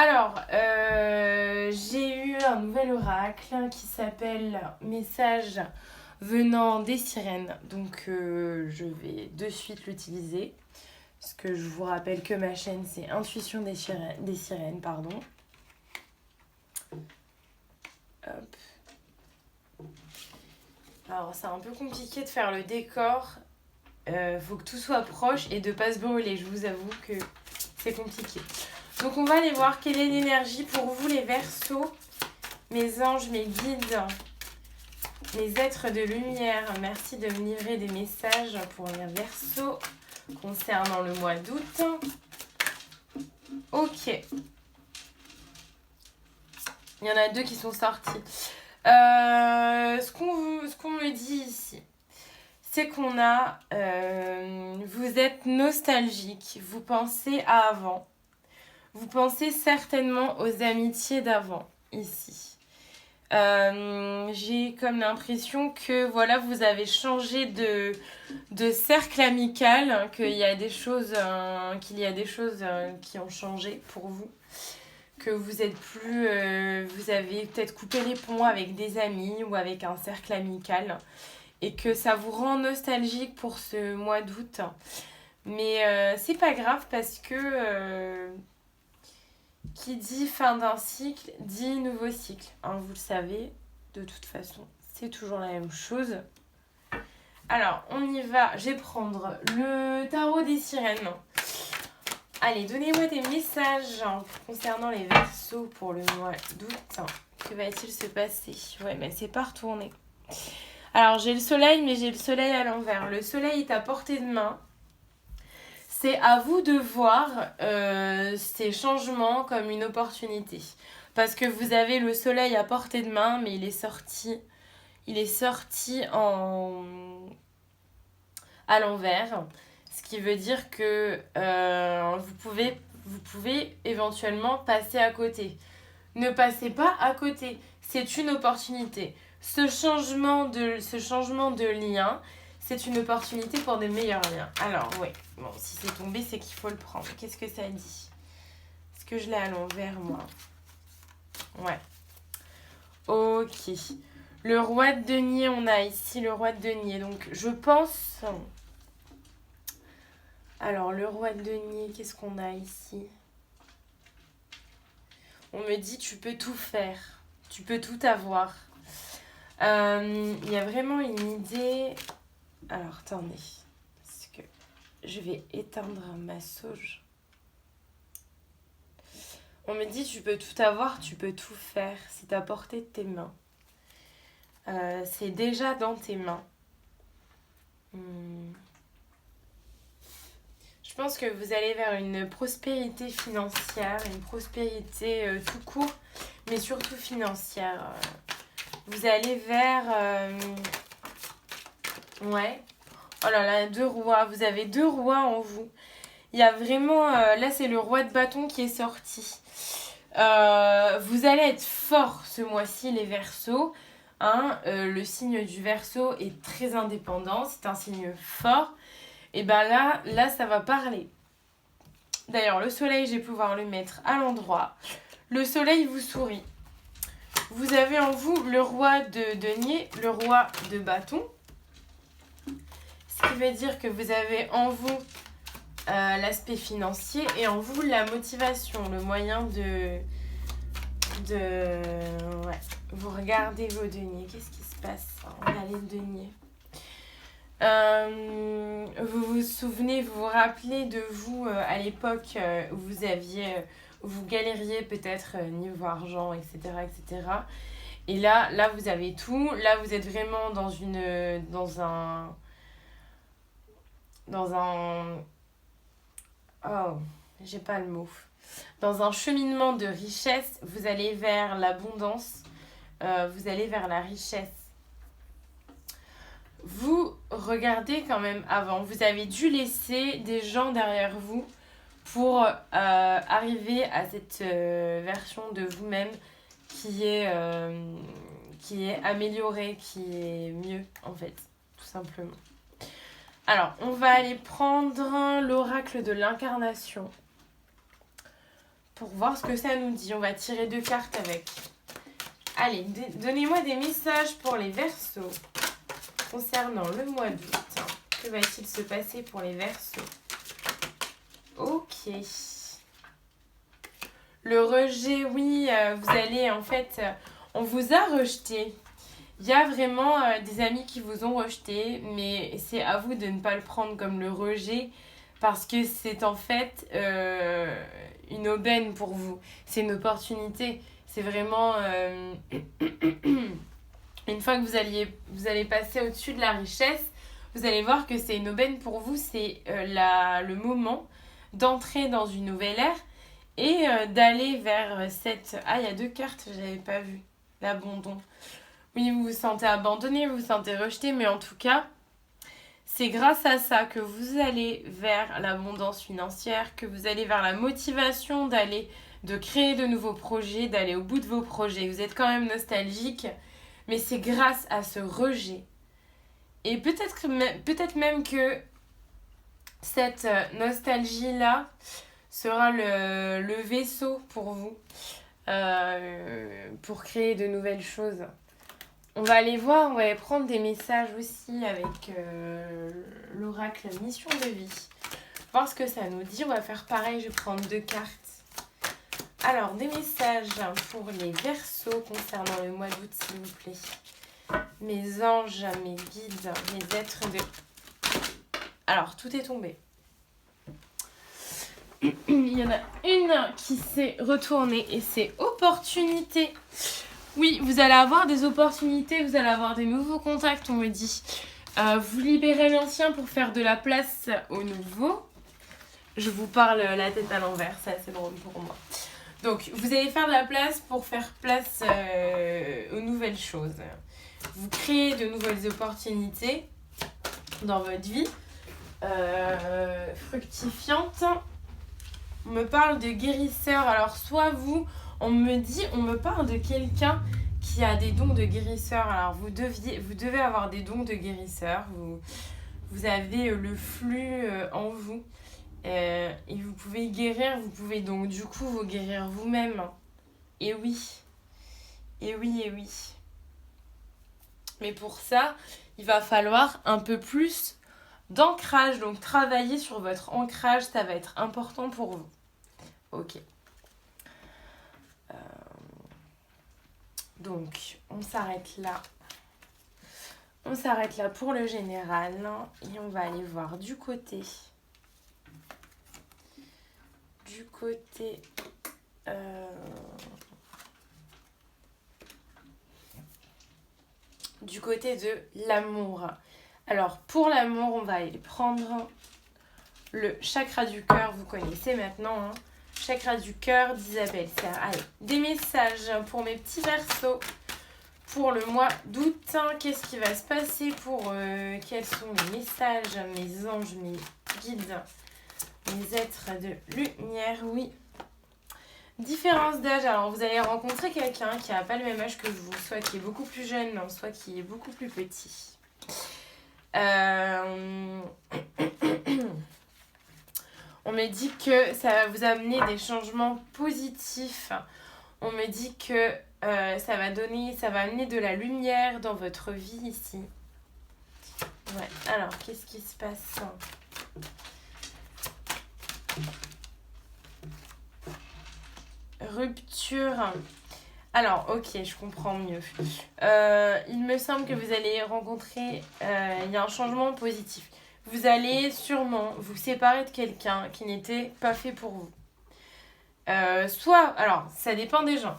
Alors, j'ai eu un nouvel oracle qui s'appelle Message venant des sirènes. Donc, je vais de suite l'utiliser. Parce que je vous rappelle que ma chaîne, c'est Intuition des sirènes, pardon. Hop. Alors, c'est un peu compliqué de faire le décor. Faut que tout soit proche et de pas se brûler. Je vous avoue que c'est compliqué. Donc, on va aller voir quelle est l'énergie pour vous, les Verseaux. Mes anges, mes guides, mes êtres de lumière. Merci de me livrer des messages pour les Verseaux concernant le mois d'août. Ok. Il y en a 2 qui sont sortis. Ce qu'on me dit ici, c'est qu'on a... vous êtes nostalgique, vous pensez à avant. Vous pensez certainement aux amitiés d'avant, ici. J'ai comme l'impression que voilà, vous avez changé de cercle amical, qu'il y a des choses qui ont changé pour vous. Que vous êtes plus... vous avez peut-être coupé les ponts avec des amis ou avec un cercle amical. Et que ça vous rend nostalgique pour ce mois d'août. Mais c'est pas grave parce que... qui dit fin d'un cycle, dit nouveau cycle. Hein, vous le savez, de toute façon, c'est toujours la même chose. Alors, on y va. Je vais prendre le tarot des sirènes. Allez, donnez-moi des messages concernant les Verseaux pour le mois d'août. Que va-t-il se passer? Ouais, mais c'est pas retourné. Alors, j'ai le soleil, mais j'ai le soleil à l'envers. Le soleil est à portée de main. C'est à vous de voir ces changements comme une opportunité. Parce que vous avez le soleil à portée de main, mais il est sorti à l'envers. Ce qui veut dire que vous pouvez éventuellement passer à côté. Ne passez pas à côté. C'est une opportunité. Ce changement de lien, c'est une opportunité pour des meilleurs liens. Alors, oui. Bon, si c'est tombé, c'est qu'il faut le prendre. Qu'est-ce que ça dit? Est-ce que je l'ai à l'envers, moi? Ouais. Ok. Le roi de denier, on a ici le roi de denier. Donc, je pense... Alors, le roi de denier, qu'est-ce qu'on a ici? On me dit, tu peux tout faire. Tu peux tout avoir. Il y a vraiment une idée... Alors, attendez. Parce que je vais éteindre ma sauge. On me dit, tu peux tout avoir, tu peux tout faire. C'est à portée de tes mains. C'est déjà dans tes mains. Je pense que vous allez vers une prospérité financière, une prospérité tout court, mais surtout financière. Vous allez vers... Ouais. Oh là là, 2 rois. Vous avez 2 rois en vous. Il y a vraiment... là, c'est le roi de bâton qui est sorti. Vous allez être fort ce mois-ci, les Verseaux. Hein, le signe du Verseau est très indépendant. C'est un signe fort. Et ben là, ça va parler. D'ailleurs, le soleil, je vais pouvoir le mettre à l'endroit. Le soleil vous sourit. Vous avez en vous le roi de denier, le roi de bâton. Ce qui veut dire que vous avez en vous l'aspect financier et en vous la motivation, le moyen de ouais. Vous regardez vos deniers. Qu'est-ce qui se passe? Regardez le denier. Vous vous souvenez, vous vous rappelez de vous à l'époque où vous galériez peut-être niveau argent, etc., etc. Et là, vous avez tout. Là, vous êtes vraiment dans un, oh, j'ai pas le mot. Dans un cheminement de richesse, vous allez vers l'abondance, vous allez vers la richesse. Vous regardez quand même avant. Vous avez dû laisser des gens derrière vous pour arriver à cette version de vous-même qui est améliorée, qui est mieux en fait, tout simplement. Alors, on va aller prendre l'oracle de l'incarnation pour voir ce que ça nous dit. On va tirer 2 cartes avec. Allez, donnez-moi des messages pour les Verseaux concernant le mois d'août. Que va-t-il se passer pour les Verseaux? Ok. Le rejet, oui, vous allez en fait... on vous a rejeté. Il y a vraiment des amis qui vous ont rejeté, mais c'est à vous de ne pas le prendre comme le rejet parce que c'est en fait une aubaine pour vous. C'est une opportunité. C'est vraiment... une fois que vous allez passer au-dessus de la richesse, vous allez voir que c'est une aubaine pour vous. C'est le moment d'entrer dans une nouvelle ère et d'aller vers cette... Ah, il y a 2 cartes, je n'avais pas vu. L'abandon. Oui, vous vous sentez abandonné, vous vous sentez rejeté, mais en tout cas, c'est grâce à ça que vous allez vers l'abondance financière, que vous allez vers la motivation de créer de nouveaux projets, d'aller au bout de vos projets. Vous êtes quand même nostalgique, mais c'est grâce à ce rejet. Et peut-être même que cette nostalgie-là sera le vaisseau pour vous, pour créer de nouvelles choses. On va aller voir, on va aller prendre des messages aussi avec l'oracle Mission de vie. Voir ce que ça nous dit. On va faire pareil, je vais prendre 2 cartes. Alors, des messages pour les Verseaux concernant le mois d'août, s'il vous plaît. Mes anges, mes guides, mes êtres de... Alors, tout est tombé. Il y en a une qui s'est retournée et c'est opportunité. Oui, vous allez avoir des opportunités, vous allez avoir des nouveaux contacts, on me dit. Vous libérez l'ancien pour faire de la place au nouveau. Je vous parle la tête à l'envers, c'est assez drôle pour moi. Donc, vous allez faire de la place pour faire place aux nouvelles choses. Vous créez de nouvelles opportunités dans votre vie fructifiante. On me parle de guérisseur. Alors, soit vous... On me parle de quelqu'un qui a des dons de guérisseur. Alors, vous devez avoir des dons de guérisseur. Vous avez le flux en vous. Et vous pouvez guérir. Vous pouvez donc, du coup, vous guérir vous-même. Et oui. Et oui, et oui. Mais pour ça, il va falloir un peu plus d'ancrage. Donc, travailler sur votre ancrage, ça va être important pour vous. Ok. Donc, on s'arrête là. On s'arrête là pour le général. Et on va aller voir du côté de l'amour. Alors, pour l'amour, on va aller prendre le chakra du cœur. Vous connaissez maintenant, hein. Chakra du cœur d'Isabelle Serre. Allez, des messages pour mes petits Verseaux pour le mois d'août. Qu'est-ce qui va se passer pour quels sont les messages, mes anges, mes guides, mes êtres de lumière? Oui. Différence d'âge. Alors, vous allez rencontrer quelqu'un qui n'a pas le même âge que vous, soit qui est beaucoup plus jeune, soit qui est beaucoup plus petit. On me dit que ça va vous amener des changements positifs. On me dit que ça va amener de la lumière dans votre vie ici. Ouais. Alors, qu'est-ce qui se passe? Rupture. Alors, ok, je comprends mieux. Il me semble que vous allez rencontrer... il y a un changement positif. Vous allez sûrement vous séparer de quelqu'un qui n'était pas fait pour vous. Alors, ça dépend des gens.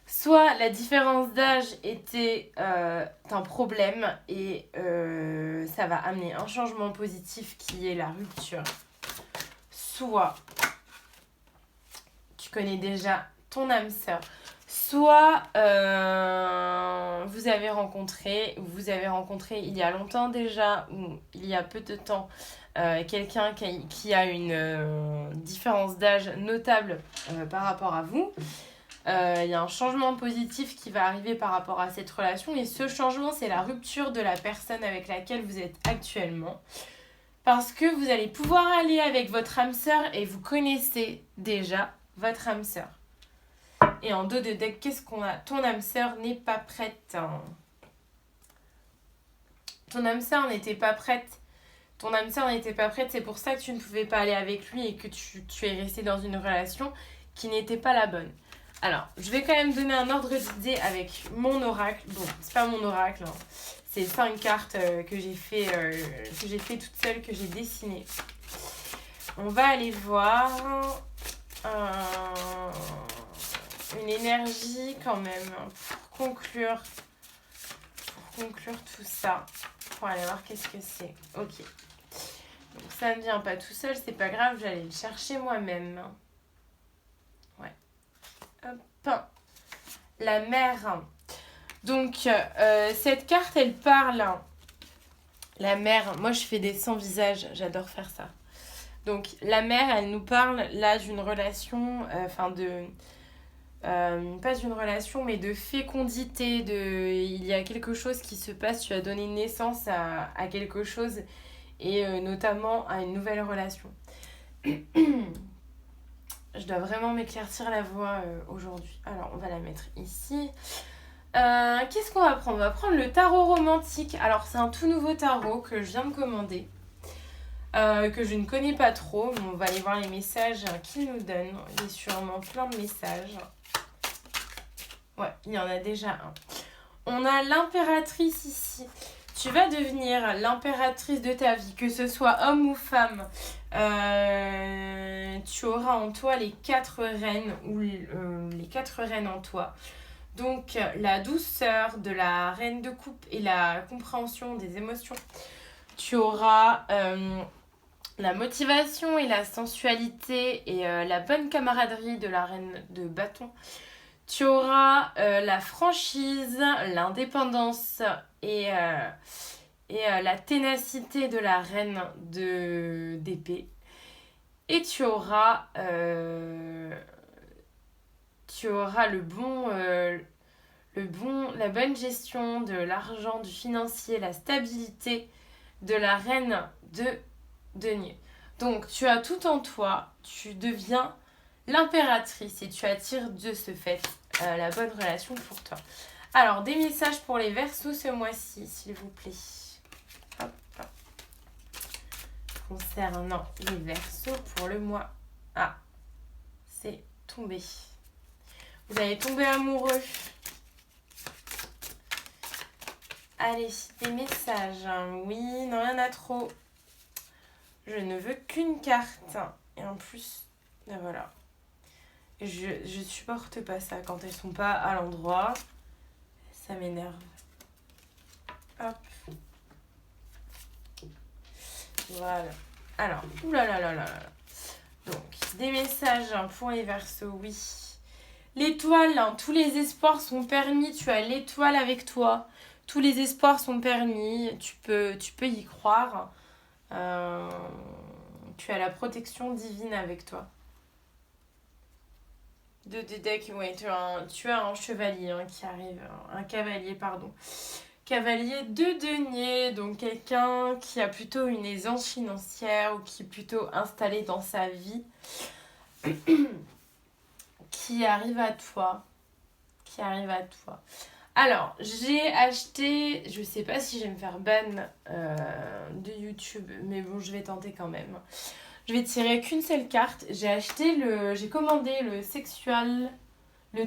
Soit la différence d'âge était un problème et ça va amener un changement positif qui est la rupture. Soit tu connais déjà ton âme sœur. Soit vous avez rencontré il y a longtemps déjà ou il y a peu de temps quelqu'un qui a une différence d'âge notable par rapport à vous. Il y a un changement positif qui va arriver par rapport à cette relation et ce changement, c'est la rupture de la personne avec laquelle vous êtes actuellement. Parce que vous allez pouvoir aller avec votre âme sœur et vous connaissez déjà votre âme sœur. Et en dos de deck, qu'est-ce qu'on a? Ton âme sœur n'est pas prête. Ton âme sœur n'était pas prête. Ton âme sœur n'était pas prête, c'est pour ça que tu ne pouvais pas aller avec lui et que tu es resté dans une relation qui n'était pas la bonne. Alors, je vais quand même donner un ordre d'idée avec mon oracle. Bon, c'est pas mon oracle, hein. C'est 5 cartes que j'ai fait toute seule, que j'ai dessinées. On va aller voir une énergie quand même pour conclure tout ça. Pour aller voir qu'est-ce que c'est. Ok. Donc ça ne vient pas tout seul, c'est pas grave, j'allais le chercher moi-même. Ouais. Hop. La mer. Donc cette carte, elle parle. La mer, moi je fais des sans visage, j'adore faire ça. Donc la mer, elle nous parle là d'une relation, pas d'une relation, mais de fécondité, il y a quelque chose qui se passe, tu as donné naissance à quelque chose, et notamment à une nouvelle relation. Je dois vraiment m'éclaircir la voix aujourd'hui. Alors, on va la mettre ici. Qu'est-ce qu'on va prendre? On va prendre le tarot romantique. Alors, c'est un tout nouveau tarot que je viens de commander, que je ne connais pas trop, mais on va aller voir les messages qu'il nous donne. Il y a sûrement plein de messages. Ouais, il y en a déjà un. On a l'impératrice ici. Tu vas devenir l'impératrice de ta vie, que ce soit homme ou femme. Tu auras en toi les 4 reines, ou les 4 reines en toi. Donc, la douceur de la reine de coupe et la compréhension des émotions. Tu auras la motivation et la sensualité et la bonne camaraderie de la reine de bâton. Tu auras la franchise, l'indépendance et la ténacité de la reine d'épée. Et tu auras la bonne gestion de l'argent, du financier, la stabilité de la reine de denier. Donc tu as tout en toi, tu deviens l'impératrice et tu attires de ce fait la bonne relation pour toi. Alors, des messages pour les Verseaux ce mois-ci, s'il vous plaît. Hop. Concernant les Verseaux pour le mois. Ah, c'est tombé. Vous allez tomber amoureux. Allez, des messages. Oui, non, il y en a trop. Je ne veux qu'une carte. Et en plus, ben voilà. Je supporte pas ça quand elles sont pas à l'endroit. Ça m'énerve. Hop. Voilà. Alors, oulalalala. Donc, des messages pour les Verseaux, oui. L'étoile, hein, tous les espoirs sont permis. Tu as l'étoile avec toi. Tous les espoirs sont permis. Tu peux y croire. Tu as la protection divine avec toi. De deck, ouais, tu as un chevalier qui arrive, un cavalier, pardon. Cavalier de denier, donc quelqu'un qui a plutôt une aisance financière ou qui est plutôt installé dans sa vie, qui arrive à toi. Alors, j'ai acheté, je sais pas si je vais me faire ban de YouTube, mais bon, je vais tenter quand même. Je vais tirer qu'une seule carte. J'ai commandé le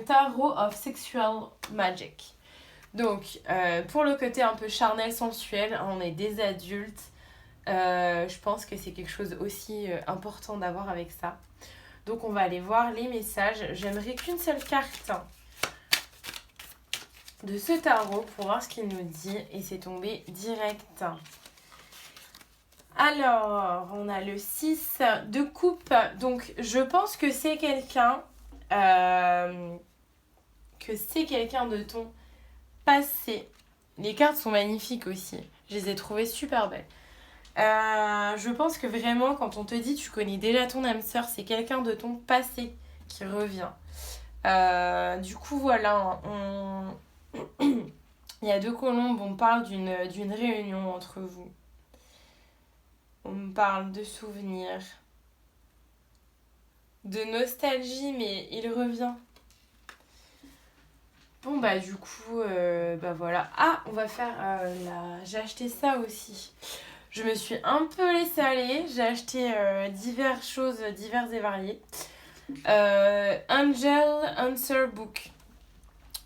Tarot of Sexual Magic. Donc, pour le côté un peu charnel, sensuel, on est des adultes. Je pense que c'est quelque chose aussi important d'avoir avec ça. Donc, on va aller voir les messages. J'aimerais qu'une seule carte de ce tarot pour voir ce qu'il nous dit. Et c'est tombé direct. Alors, on a le 6 de coupe. Donc, je pense que c'est quelqu'un de ton passé. Les cartes sont magnifiques aussi. Je les ai trouvées super belles. Je pense que vraiment, quand on te dit tu connais déjà ton âme sœur, c'est quelqu'un de ton passé qui revient. Du coup, voilà. Il y a 2 colombes. On parle d'une réunion entre vous. On me parle de souvenirs. de nostalgie, mais il revient. Bon, bah, du coup, bah voilà. Ah, on va faire J'ai acheté ça aussi. Je me suis un peu laissée aller. J'ai acheté diverses choses, diverses et variées. Angel Answer Book.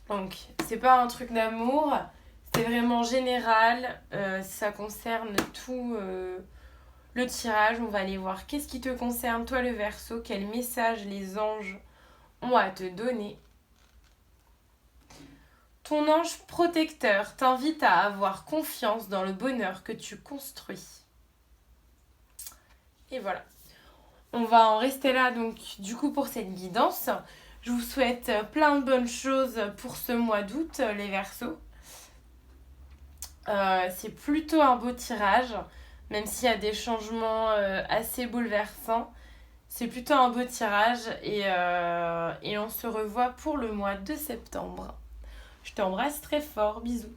Donc, c'est pas un truc d'amour. C'est vraiment général. Ça concerne tout le tirage. On va aller voir qu'est-ce qui te concerne, toi, le Verseau. Quel message les anges ont à te donner. Ton ange protecteur t'invite à avoir confiance dans le bonheur que tu construis. Et voilà. On va en rester là donc du coup pour cette guidance. Je vous souhaite plein de bonnes choses pour ce mois d'août, les Verseaux. C'est plutôt un beau tirage, même s'il y a des changements assez bouleversants. C'est plutôt un beau tirage et on se revoit pour le mois de septembre. Je t'embrasse très fort, bisous.